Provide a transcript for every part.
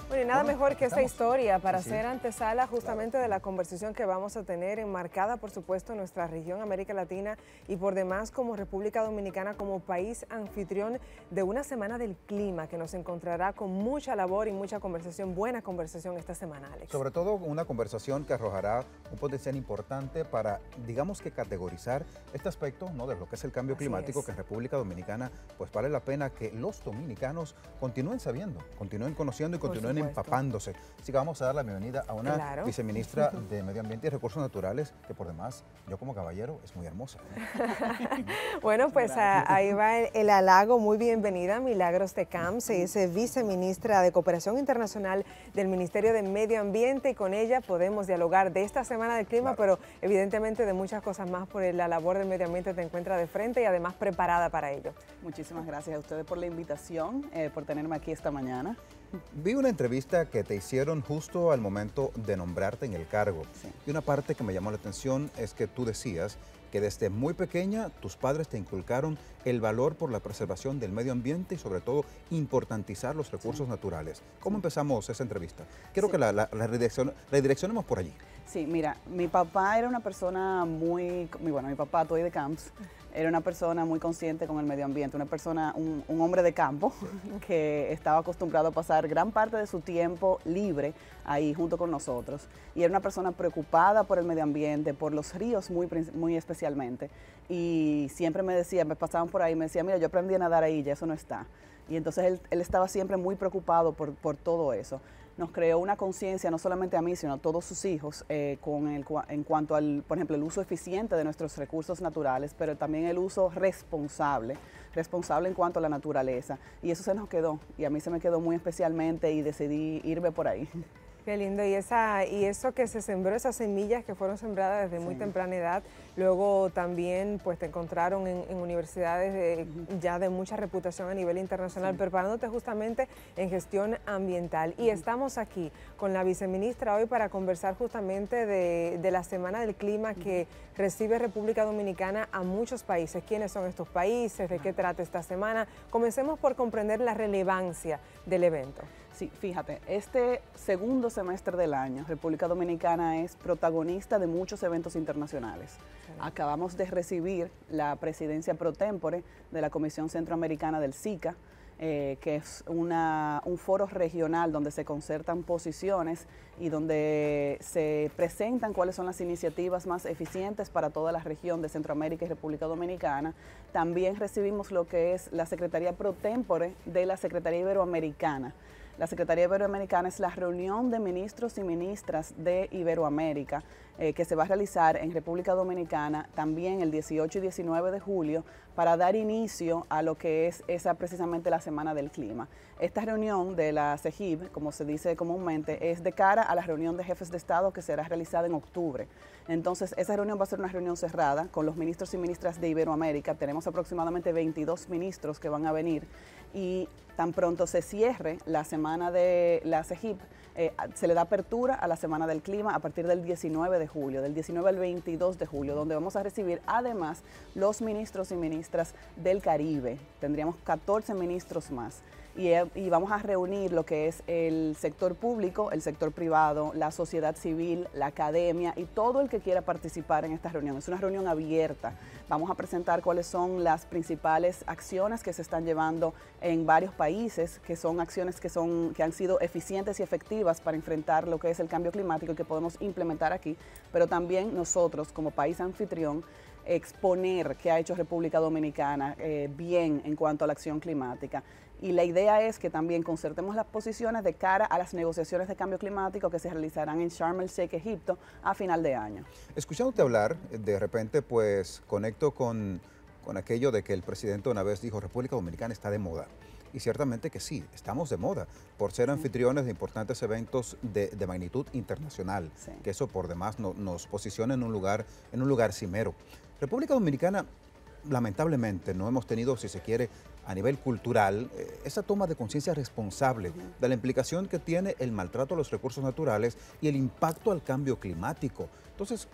Bueno, y nada mejor que esta historia para Sí, ser antesala justamente de la conversación que vamos a tener, enmarcada por supuesto en nuestra región América Latina y por demás como República Dominicana como país anfitrión de una semana del clima que nos encontrará con mucha labor y mucha conversación, buena conversación esta semana, Alex. Sobre todo una conversación que arrojará un potencial importante para, digamos que categorizar este aspecto, ¿no?, de lo que es el cambio climático, que en República Dominicana pues vale la pena que los dominicanos continúen sabiendo, continúen conociendo y continúen empapándose. Así que vamos a dar la bienvenida a una viceministra de Medio Ambiente y Recursos Naturales que por demás, yo como caballero, es muy hermosa. Bueno, pues ahí va el halago. Muy bienvenida, Milagros de Camps, es viceministra de Cooperación Internacional del Ministerio de Medio Ambiente, y con ella podemos dialogar de esta Semana del Clima, pero evidentemente de muchas cosas más, por la labor del medio ambiente te encuentra de frente y además preparada para ello. Muchísimas gracias a ustedes por la invitación, por tenerme aquí esta mañana. Vi una entrevista que te hicieron justo al momento de nombrarte en el cargo. Sí. Y una parte que me llamó la atención es que tú decías que desde muy pequeña tus padres te inculcaron el valor por la preservación del medio ambiente y sobre todo importantizar los recursos naturales. ¿Cómo empezamos esa entrevista? Quiero que la redireccionemos por allí. Sí, mira, mi papá era una persona mi papá, Toy de Camps, era una persona muy consciente con el medio ambiente, un hombre de campo que estaba acostumbrado a pasar gran parte de su tiempo libre ahí junto con nosotros. Y era una persona preocupada por el medio ambiente, por los ríos muy especialmente. Y siempre me decía, me pasaban por ahí, me decía, mira, yo aprendí a nadar ahí, ya eso no está. Y entonces él estaba siempre muy preocupado por todo eso. Nos creó una conciencia, no solamente a mí, sino a todos sus hijos, en cuanto al, por ejemplo, el uso eficiente de nuestros recursos naturales, pero también el uso responsable en cuanto a la naturaleza. Y eso se nos quedó, y a mí se me quedó muy especialmente y decidí irme por ahí. Qué lindo, y eso que se sembró, esas semillas que fueron sembradas desde muy temprana edad, luego también pues te encontraron en universidades ya de mucha reputación a nivel internacional, preparándote justamente en gestión ambiental. Y estamos aquí con la viceministra hoy para conversar justamente de la Semana del Clima que recibe República Dominicana a muchos países. ¿Quiénes son estos países? ¿De qué trata esta semana? Comencemos por comprender la relevancia del evento. Sí, fíjate, este segundo semestre del año, República Dominicana es protagonista de muchos eventos internacionales. Sí. Acabamos de recibir la presidencia pro tempore de la Comisión Centroamericana del SICA, que es un foro regional donde se concertan posiciones y donde se presentan cuáles son las iniciativas más eficientes para toda la región de Centroamérica y República Dominicana. También recibimos lo que es la Secretaría pro tempore de la Secretaría Iberoamericana. La Secretaría Iberoamericana es la reunión de ministros y ministras de Iberoamérica que se va a realizar en República Dominicana también el 18 y 19 de julio para dar inicio a lo que es precisamente la Semana del Clima. Esta reunión de la CEGIB, como se dice comúnmente, es de cara a la reunión de jefes de Estado que será realizada en octubre. Entonces, esa reunión va a ser una reunión cerrada con los ministros y ministras de Iberoamérica. Tenemos aproximadamente 22 ministros que van a venir y tan pronto se cierre la semana de la CEGIB, se le da apertura a la Semana del Clima a partir del 19 de julio, del 19 al 22 de julio, donde vamos a recibir además los ministros y ministras del Caribe. Tendríamos 14 ministros más. Y vamos a reunir lo que es el sector público, el sector privado, la sociedad civil, la academia y todo el que quiera participar en esta reunión. Es una reunión abierta. Vamos a presentar cuáles son las principales acciones que se están llevando en varios países, que son acciones que han sido eficientes y efectivas para enfrentar lo que es el cambio climático y que podemos implementar aquí, pero también nosotros como país anfitrión exponer qué ha hecho República Dominicana bien en cuanto a la acción climática. Y la idea es que también concertemos las posiciones de cara a las negociaciones de cambio climático que se realizarán en Sharm el Sheikh, Egipto, a final de año. Escuchándote hablar, de repente pues conecto con aquello de que el presidente una vez dijo, República Dominicana está de moda. Y ciertamente que sí, estamos de moda por ser anfitriones de importantes eventos de magnitud internacional, que eso por demás nos posiciona en un lugar cimero. República Dominicana, lamentablemente, no hemos tenido, si se quiere, a nivel cultural, esa toma de conciencia responsable de la implicación que tiene el maltrato a los recursos naturales y el impacto al cambio climático. Entonces,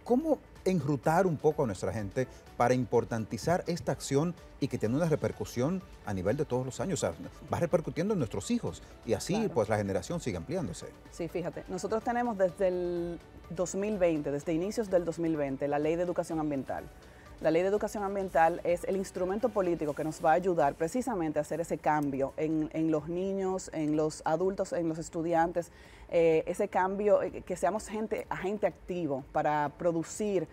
¿cómo enrutar un poco a nuestra gente para importantizar esta acción y que tiene una repercusión a nivel de todos los años? O sea, va repercutiendo en nuestros hijos y así Claro. pues la generación sigue ampliándose. Sí, fíjate, nosotros tenemos desde el 2020, desde inicios del 2020, la Ley de Educación Ambiental. La Ley de Educación Ambiental es el instrumento político que nos va a ayudar precisamente a hacer ese cambio en los niños, en los adultos, en los estudiantes, ese cambio, que seamos agente activo para producir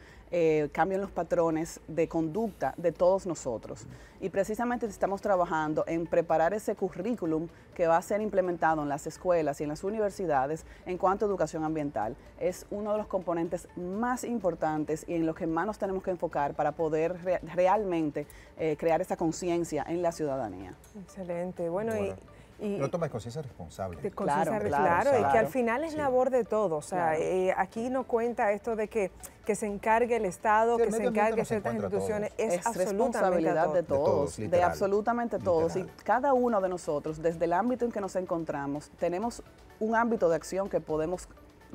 cambio en los patrones de conducta de todos nosotros. Y precisamente estamos trabajando en preparar ese currículum que va a ser implementado en las escuelas y en las universidades en cuanto a educación ambiental. Es uno de los componentes más importantes y en los que más nos tenemos que enfocar para poder realmente crear esa conciencia en la ciudadanía. Excelente. Bueno. Pero toma conciencia responsable. Claro, y que al final es labor de todos. O sea, aquí no cuenta esto de que se encargue el Estado, que se encargue ciertas instituciones. Es responsabilidad de todos, de absolutamente todos. Y cada uno de nosotros, desde el ámbito en que nos encontramos, tenemos un ámbito de acción que podemos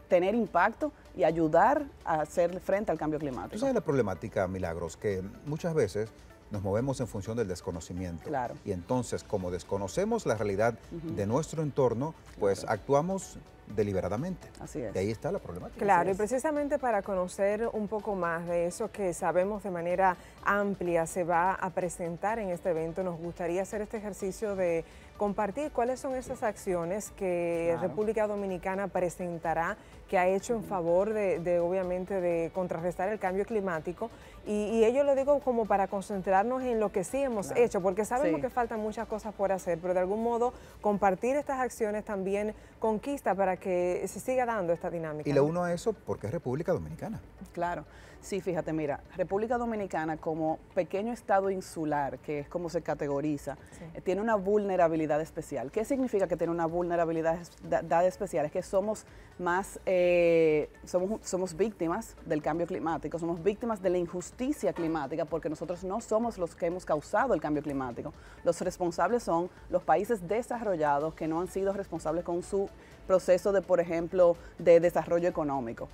tener impacto y ayudar a hacer frente al cambio climático. ¿Tú sabes la problemática, Milagros? Que muchas veces nos movemos en función del desconocimiento. Claro. Y entonces, como desconocemos la realidad de nuestro entorno, pues actuamos deliberadamente. Así es. De ahí está la problemática. Claro, y precisamente para conocer un poco más de eso que sabemos de manera amplia se va a presentar en este evento, nos gustaría hacer este ejercicio de compartir cuáles son esas acciones que República Dominicana presentará, que ha hecho en favor obviamente, de contrarrestar el cambio climático. Y ello lo digo como para concentrarnos en lo que sí hemos hecho, porque sabemos que faltan muchas cosas por hacer, pero de algún modo compartir estas acciones también conquista para que se siga dando esta dinámica. Y le uno a eso porque es República Dominicana. Claro. Sí, fíjate, mira, República Dominicana como pequeño estado insular, que es como se categoriza, tiene una vulnerabilidad especial. ¿Qué significa que tiene una vulnerabilidad especial? Es que somos más, somos víctimas del cambio climático, somos víctimas de la injusticia climática, porque nosotros no somos los que hemos causado el cambio climático. Los responsables son los países desarrollados que no han sido responsables con su proceso de, por ejemplo, de desarrollo económico.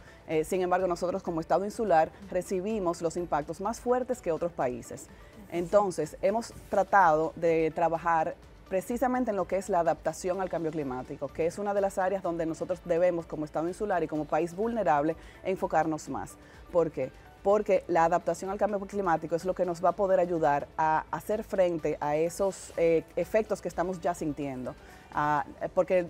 Sin embargo, nosotros como Estado insular recibimos los impactos más fuertes que otros países. Entonces, hemos tratado de trabajar precisamente en lo que es la adaptación al cambio climático, que es una de las áreas donde nosotros debemos, como Estado insular y como país vulnerable, enfocarnos más. ¿Por qué? Porque la adaptación al cambio climático es lo que nos va a poder ayudar a hacer frente a esos efectos que estamos ya sintiendo. Porque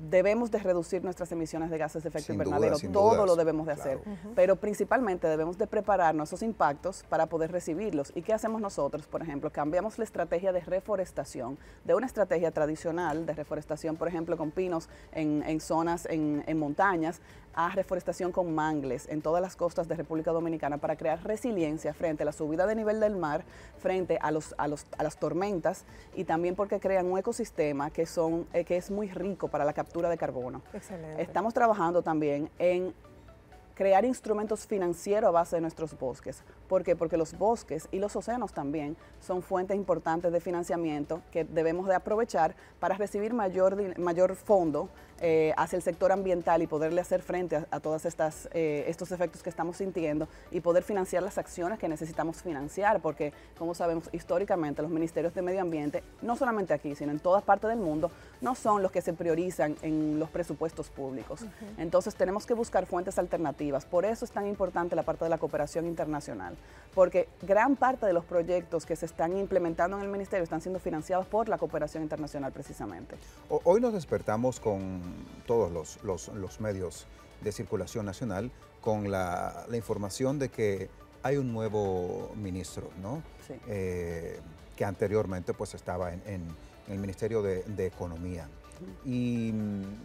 debemos de reducir nuestras emisiones de gases de efecto invernadero, todo lo debemos de hacer, pero principalmente debemos de prepararnos esos impactos para poder recibirlos. ¿Y qué hacemos nosotros? Por ejemplo, cambiamos la estrategia de reforestación, de una estrategia tradicional de reforestación, por ejemplo, con pinos en zonas, en montañas, a reforestación con mangles en todas las costas de República Dominicana para crear resiliencia frente a la subida de nivel del mar, frente a las tormentas y también porque crean un ecosistema que es muy rico para la captura de carbono. Excelente. Estamos trabajando también en crear instrumentos financieros a base de nuestros bosques. ¿Por qué? Porque los bosques y los océanos también son fuentes importantes de financiamiento que debemos de aprovechar para recibir mayor fondo hacia el sector ambiental y poderle hacer frente a todos estos efectos que estamos sintiendo y poder financiar las acciones que necesitamos financiar, porque como sabemos históricamente los ministerios de medio ambiente, no solamente aquí, sino en todas partes del mundo, no son los que se priorizan en los presupuestos públicos. Entonces tenemos que buscar fuentes alternativas. Por eso es tan importante la parte de la cooperación internacional, porque gran parte de los proyectos que se están implementando en el ministerio están siendo financiados por la cooperación internacional precisamente. Hoy nos despertamos con todos los medios de circulación nacional con la información de que hay un nuevo ministro, ¿no? Sí. Que anteriormente pues estaba en el Ministerio de Economía. Y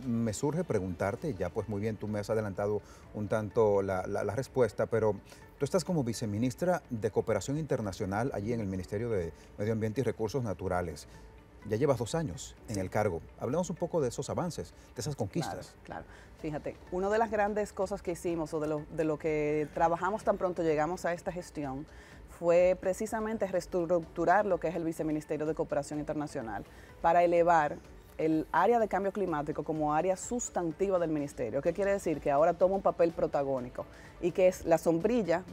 me surge preguntarte, ya pues muy bien, tú me has adelantado un tanto la respuesta, pero tú estás como viceministra de Cooperación Internacional allí en el Ministerio de Medio Ambiente y Recursos Naturales. Ya llevas 2 años en el cargo. Hablemos un poco de esos avances, de esas conquistas. Claro. Fíjate, una de las grandes cosas que hicimos o de lo que trabajamos tan pronto llegamos a esta gestión fue precisamente reestructurar lo que es el Viceministerio de Cooperación Internacional para elevar el área de cambio climático como área sustantiva del ministerio. ¿Qué quiere decir? Que ahora toma un papel protagónico y que es la sombrilla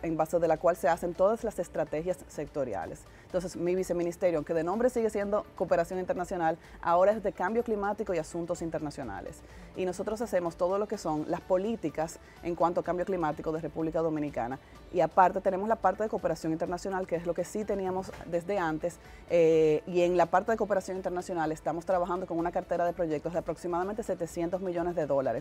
en base de la cual se hacen todas las estrategias sectoriales. Entonces, mi viceministerio, aunque de nombre sigue siendo cooperación internacional, ahora es de cambio climático y asuntos internacionales. Y nosotros hacemos todo lo que son las políticas en cuanto a cambio climático de República Dominicana. Y aparte tenemos la parte de cooperación internacional, que es lo que sí teníamos desde antes. Y en la parte de cooperación internacional estamos trabajando con una cartera de proyectos de aproximadamente $700 millones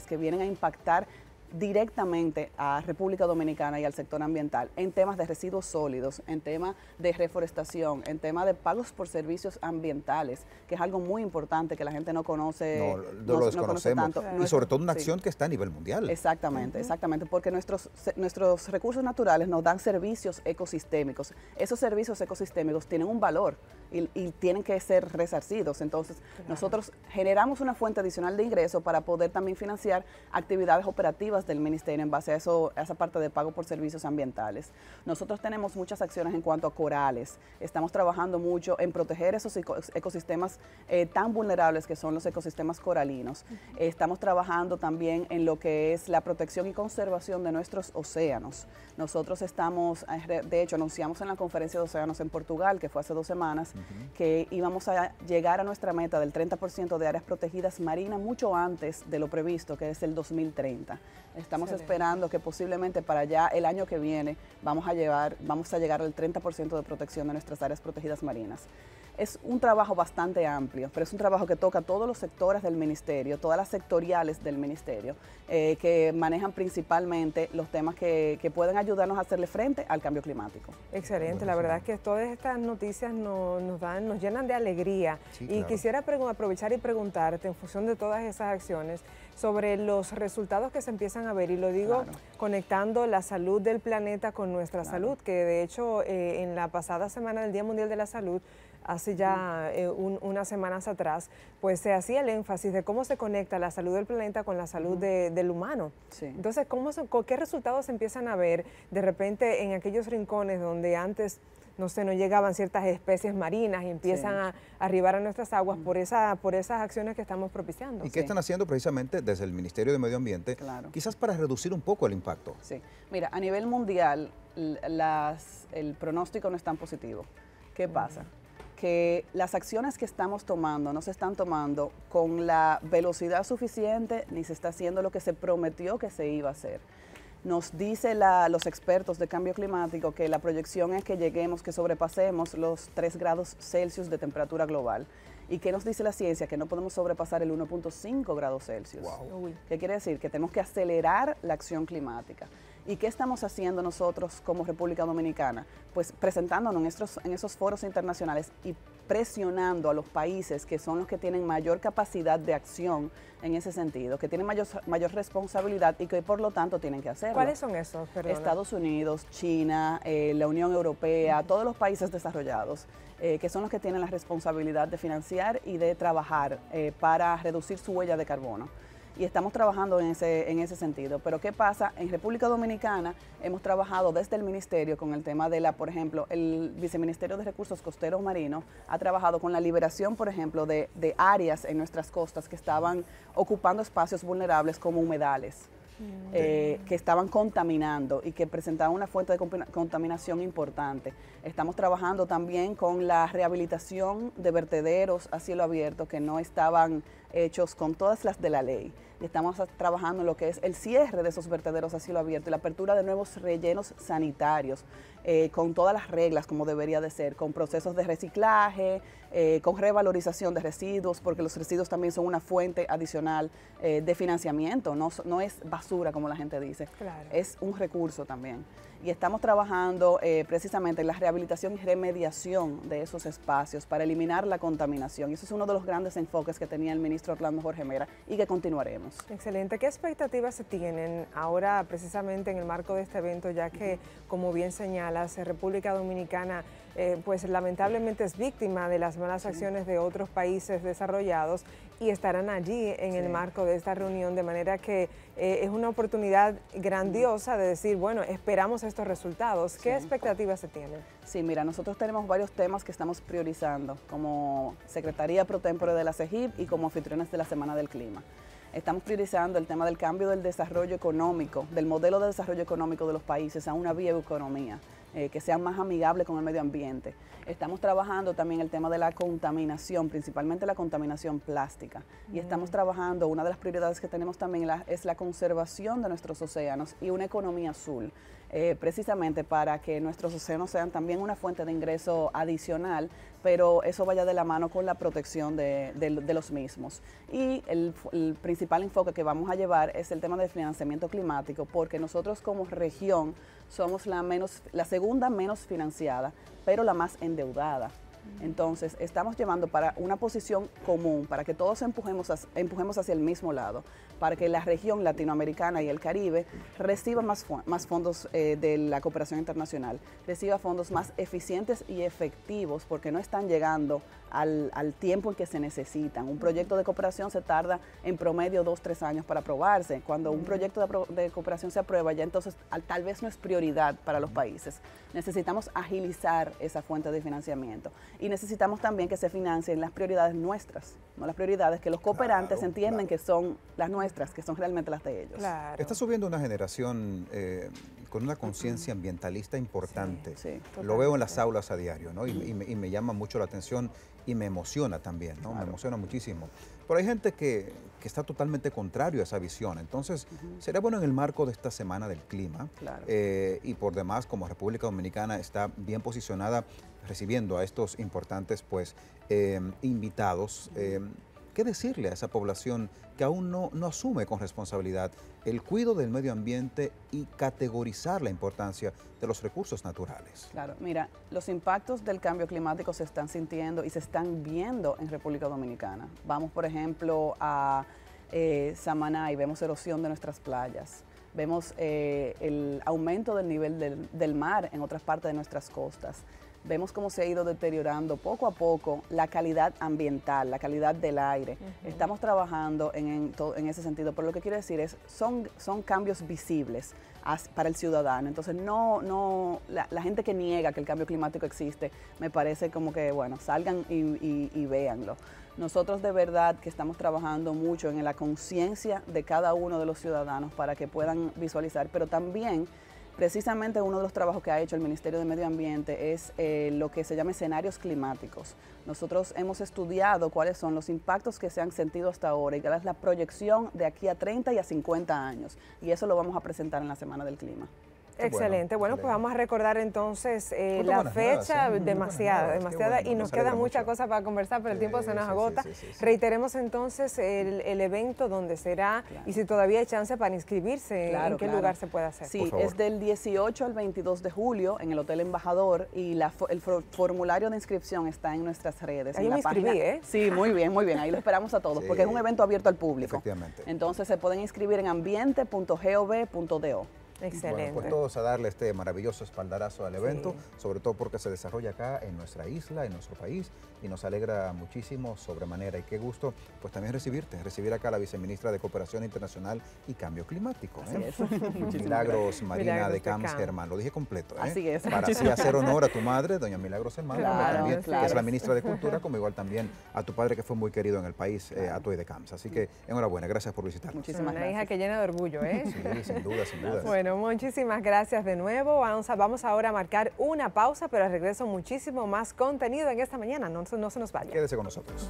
que vienen a impactar directamente a República Dominicana y al sector ambiental en temas de residuos sólidos, en temas de reforestación, en temas de pagos por servicios ambientales, que es algo muy importante que la gente no conoce, lo desconocemos, conoce tanto. Y sobre todo una acción que está a nivel mundial. Exactamente, exactamente, porque nuestros recursos naturales nos dan servicios ecosistémicos. Esos servicios ecosistémicos tienen un valor y tienen que ser resarcidos. Entonces, nosotros generamos una fuente adicional de ingreso para poder también financiar actividades operativas del ministerio en base a esa parte de pago por servicios ambientales. Nosotros tenemos muchas acciones en cuanto a corales. Estamos trabajando mucho en proteger esos ecosistemas tan vulnerables que son los ecosistemas coralinos. Estamos trabajando también en lo que es la protección y conservación de nuestros océanos. Nosotros estamos, de hecho, anunciamos en la conferencia de océanos en Portugal, que fue hace 2 semanas, que íbamos a llegar a nuestra meta del 30% de áreas protegidas marinas mucho antes de lo previsto, que es el 2030. Estamos esperando que posiblemente para ya el año que viene vamos a llegar al 30% de protección de nuestras áreas protegidas marinas. Es un trabajo bastante amplio, pero es un trabajo que toca todos los sectores del ministerio, todas las sectoriales del ministerio, que manejan principalmente los temas que pueden ayudarnos a hacerle frente al cambio climático. Excelente, la verdad es que todas estas noticias nos llenan de alegría. Sí, y claro, quisiera aprovechar y preguntarte, en función de todas esas acciones, sobre los resultados que se empiezan a ver, y lo digo conectando la salud del planeta con nuestra salud, que de hecho en la pasada semana del Día Mundial de la Salud, hace ya unas semanas atrás, pues se hacía el énfasis de cómo se conecta la salud del planeta con la salud del humano. Sí. Entonces, ¿qué resultados se empiezan a ver de repente en aquellos rincones donde antes, no sé, no llegaban ciertas especies marinas y empiezan a arribar a nuestras aguas por esas acciones que estamos propiciando? ¿Y qué están haciendo precisamente desde el Ministerio de Medio Ambiente, quizás para reducir un poco el impacto? Sí, mira, a nivel mundial el pronóstico no es tan positivo. ¿Qué pasa? Que las acciones que estamos tomando no se están tomando con la velocidad suficiente ni se está haciendo lo que se prometió que se iba a hacer. Nos dice los expertos de cambio climático que la proyección es que sobrepasemos los 3 grados Celsius de temperatura global. ¿Y qué nos dice la ciencia? Que no podemos sobrepasar el 1.5 grados Celsius. Wow. ¿Qué quiere decir? Que tenemos que acelerar la acción climática. ¿Y qué estamos haciendo nosotros como República Dominicana? Pues presentándonos en esos foros internacionales y presionando a los países que son los que tienen mayor capacidad de acción en ese sentido, que tienen mayor responsabilidad y que por lo tanto tienen que hacerlo. ¿Cuáles son esos? Perdona. Estados Unidos, China, la Unión Europea, todos los países desarrollados, que son los que tienen la responsabilidad de financiar y de trabajar para reducir su huella de carbono. Y estamos trabajando en ese sentido. Pero ¿qué pasa? En República Dominicana hemos trabajado desde el ministerio con el tema de por ejemplo, el Viceministerio de Recursos Costeros Marinos ha trabajado con la liberación, por ejemplo, de áreas en nuestras costas que estaban ocupando espacios vulnerables como humedales. Que estaban contaminando y que presentaban una fuente de contaminación importante. Estamos trabajando también con la rehabilitación de vertederos a cielo abierto que no estaban hechos con todas las de la ley. Y estamos trabajando en lo que es el cierre de esos vertederos a cielo abierto y la apertura de nuevos rellenos sanitarios con todas las reglas como debería de ser, con procesos de reciclaje, con revalorización de residuos, porque los residuos también son una fuente adicional de financiamiento, no es basura como la gente dice, es un recurso también. Y estamos trabajando precisamente en la rehabilitación y remediación de esos espacios para eliminar la contaminación. Y eso es uno de los grandes enfoques que tenía el ministro Orlando Jorge Mera y que continuaremos. Excelente. ¿Qué expectativas se tienen ahora precisamente en el marco de este evento, ya que, como bien señalas, República Dominicana pues lamentablemente es víctima de las malas acciones de otros países desarrollados y estarán allí en el marco de esta reunión, de manera que es una oportunidad grandiosa de decir, bueno, esperamos estos resultados. ¿Qué expectativas se tienen? Sí, mira, nosotros tenemos varios temas que estamos priorizando como Secretaría Pro Tempore de la CEGIP y como anfitriones de la Semana del Clima. Estamos priorizando el tema del cambio del desarrollo económico, del modelo de desarrollo económico de los países a una bioeconomía, que sea más amigable con el medio ambiente. Estamos trabajando también el tema de la contaminación, principalmente la contaminación plástica. Y estamos trabajando, una de las prioridades que tenemos también es la conservación de nuestros océanos y una economía azul, precisamente para que nuestros océanos sean también una fuente de ingreso adicional, pero eso vaya de la mano con la protección de los mismos. Y el principal enfoque que vamos a llevar es el tema del financiamiento climático, porque nosotros como región somos la segunda menos financiada, pero la más endeudada. Entonces, estamos llevando para una posición común, para que todos empujemos hacia el mismo lado, para que la región latinoamericana y el Caribe reciba más fondos de la cooperación internacional, reciba fondos más eficientes y efectivos, porque no están llegando al tiempo en que se necesitan. Un proyecto de cooperación se tarda en promedio 2-3 años para aprobarse. Cuando un proyecto de cooperación se aprueba, ya entonces tal vez no es prioridad para los países. Necesitamos agilizar esa fuente de financiamiento y necesitamos también que se financien las prioridades nuestras, no las prioridades que los cooperantes entienden que son las nuestras, que son realmente las de ellos. Claro. Está subiendo una generación con una conciencia ambientalista importante. Sí, lo veo en las aulas a diario, ¿no? Y me llama mucho la atención y me emociona también, ¿no? Me emociona muchísimo. Pero hay gente que está totalmente contrario a esa visión. Entonces, sería bueno en el marco de esta Semana del Clima, y por demás, como República Dominicana está bien posicionada recibiendo a estos importantes invitados, ¿qué decirle a esa población que aún no asume con responsabilidad el cuidado del medio ambiente y categorizar la importancia de los recursos naturales? Claro, mira, los impactos del cambio climático se están sintiendo y se están viendo en República Dominicana. Vamos, por ejemplo, a Samaná y vemos erosión de nuestras playas. Vemos el aumento del nivel del mar en otras partes de nuestras costas. Vemos cómo se ha ido deteriorando poco a poco la calidad ambiental, la calidad del aire. Estamos trabajando en ese sentido, pero lo que quiero decir es, son cambios visibles para el ciudadano. Entonces, la gente que niega que el cambio climático existe, me parece como que, bueno, salgan y véanlo. Nosotros de verdad que estamos trabajando mucho en la conciencia de cada uno de los ciudadanos para que puedan visualizar, pero también precisamente uno de los trabajos que ha hecho el Ministerio de Medio Ambiente es lo que se llama escenarios climáticos. Nosotros hemos estudiado cuáles son los impactos que se han sentido hasta ahora y cuál es la proyección de aquí a 30 y a 50 años. Y eso lo vamos a presentar en la Semana del Clima. Excelente. Bueno, pues vamos a recordar entonces la fecha, demasiada, y nos queda mucha cosa para conversar, pero el tiempo se nos agota. Reiteremos entonces el evento, donde será, y si todavía hay chance para inscribirse, ¿en qué lugar se puede hacer? Sí, es del 18 al 22 de julio en el Hotel Embajador, y el formulario de inscripción está en nuestras redes. Ahí me inscribí, ¿eh? Sí, muy bien, ahí lo esperamos a todos, porque es un evento abierto al público. Efectivamente. Entonces se pueden inscribir en ambiente.gov.do. Excelente. Bueno, pues todos a darle este maravilloso espaldarazo al evento, sobre todo porque se desarrolla acá en nuestra isla, en nuestro país, y nos alegra muchísimo sobremanera. Y qué gusto, pues también recibir acá a la viceministra de Cooperación Internacional y Cambio Climático. Así es. Milagros Marina de Camps Germán, lo dije completo. Así es. Para así hacer honor a tu madre, doña Milagros Germán, también, claro. que es la ministra de Cultura, como igual también a tu padre, que fue muy querido en el país, a Toy de Camps. Así que enhorabuena, gracias por visitarnos. Muchísimas gracias. Una hija que llena de orgullo, ¿eh? Sí, sin duda, sin duda. Bueno, muchísimas gracias de nuevo. Vamos ahora a marcar una pausa, pero al regreso muchísimo más contenido en esta mañana. No se nos vaya. Quédese con nosotros.